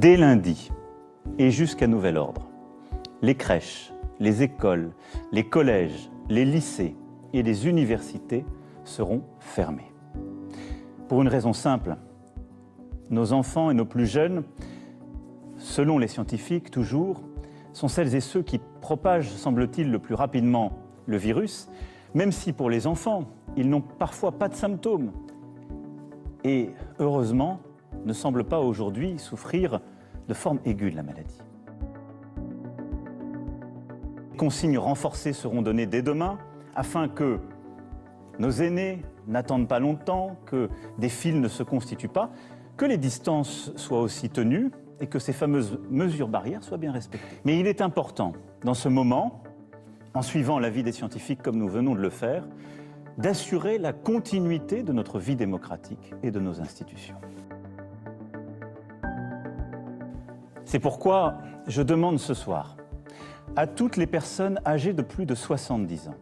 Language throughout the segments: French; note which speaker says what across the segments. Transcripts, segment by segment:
Speaker 1: Dès lundi et jusqu'à nouvel ordre, les crèches, les écoles, les collèges, les lycées et les universités seront fermés. Pour une raison simple, nos enfants et nos plus jeunes, selon les scientifiques toujours, sont celles et ceux qui propagent, semble-t-il, le plus rapidement le virus, même si pour les enfants, ils n'ont parfois pas de symptômes. Et heureusement, ne semblent pas aujourd'hui souffrir de forme aiguë de la maladie. Des consignes renforcées seront données dès demain afin que nos aînés n'attendent pas longtemps, que des files ne se constituent pas, que les distances soient aussi tenues et que ces fameuses mesures barrières soient bien respectées. Mais il est important, dans ce moment, en suivant l'avis des scientifiques comme nous venons de le faire, d'assurer la continuité de notre vie démocratique et de nos institutions. C'est pourquoi je demande ce soir à toutes les personnes âgées de plus de 70 ans,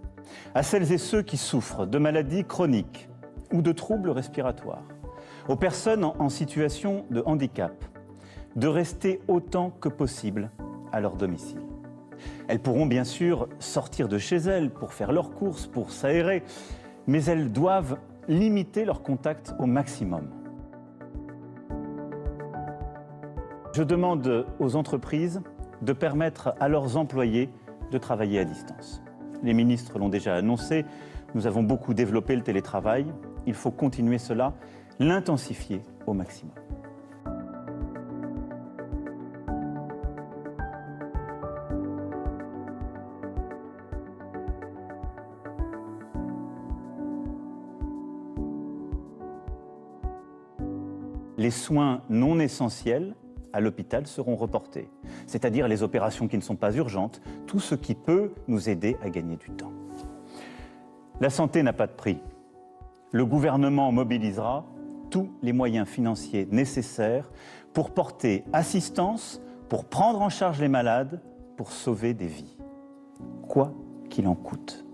Speaker 1: à celles et ceux qui souffrent de maladies chroniques ou de troubles respiratoires, aux personnes en situation de handicap, de rester autant que possible à leur domicile. Elles pourront bien sûr sortir de chez elles pour faire leurs courses, pour s'aérer, mais elles doivent limiter leurs contacts au maximum. Je demande aux entreprises de permettre à leurs employés de travailler à distance. Les ministres l'ont déjà annoncé, nous avons beaucoup développé le télétravail, il faut continuer cela, l'intensifier au maximum. Les soins non essentiels à l'hôpital seront reportés, c'est-à-dire les opérations qui ne sont pas urgentes, tout ce qui peut nous aider à gagner du temps. La santé n'a pas de prix. Le gouvernement mobilisera tous les moyens financiers nécessaires pour porter assistance, pour prendre en charge les malades, pour sauver des vies, quoi qu'il en coûte.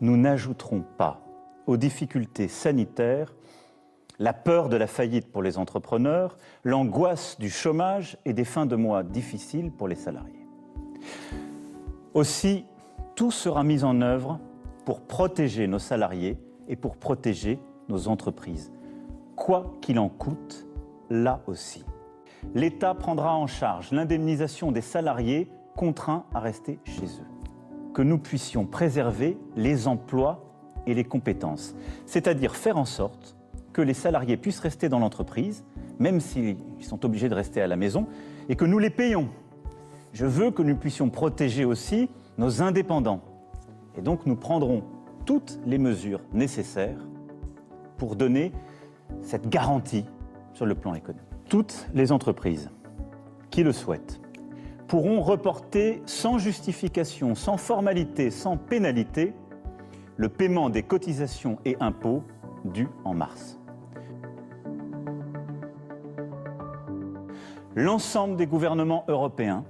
Speaker 1: Nous n'ajouterons pas aux difficultés sanitaires la peur de la faillite pour les entrepreneurs, l'angoisse du chômage et des fins de mois difficiles pour les salariés. Aussi, tout sera mis en œuvre pour protéger nos salariés et pour protéger nos entreprises, quoi qu'il en coûte, là aussi. L'État prendra en charge l'indemnisation des salariés contraints à rester chez eux. Que nous puissions préserver les emplois et les compétences, c'est-à-dire faire en sorte que les salariés puissent rester dans l'entreprise, même s'ils sont obligés de rester à la maison, et que nous les payons. Je veux que nous puissions protéger aussi nos indépendants. Et donc nous prendrons toutes les mesures nécessaires pour donner cette garantie sur le plan économique. Toutes les entreprises qui le souhaitent pourront reporter sans justification, sans formalité, sans pénalité, le paiement des cotisations et impôts dus en mars. L'ensemble des gouvernements européens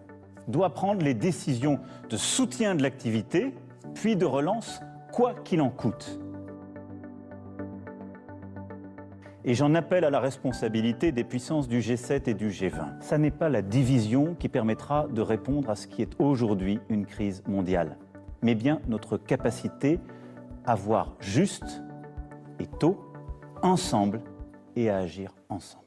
Speaker 1: doit prendre les décisions de soutien de l'activité, puis de relance, quoi qu'il en coûte. Et j'en appelle à la responsabilité des puissances du G7 et du G20. Ça n'est pas la division qui permettra de répondre à ce qui est aujourd'hui une crise mondiale, mais bien notre capacité à voir juste et tôt, ensemble, et à agir ensemble.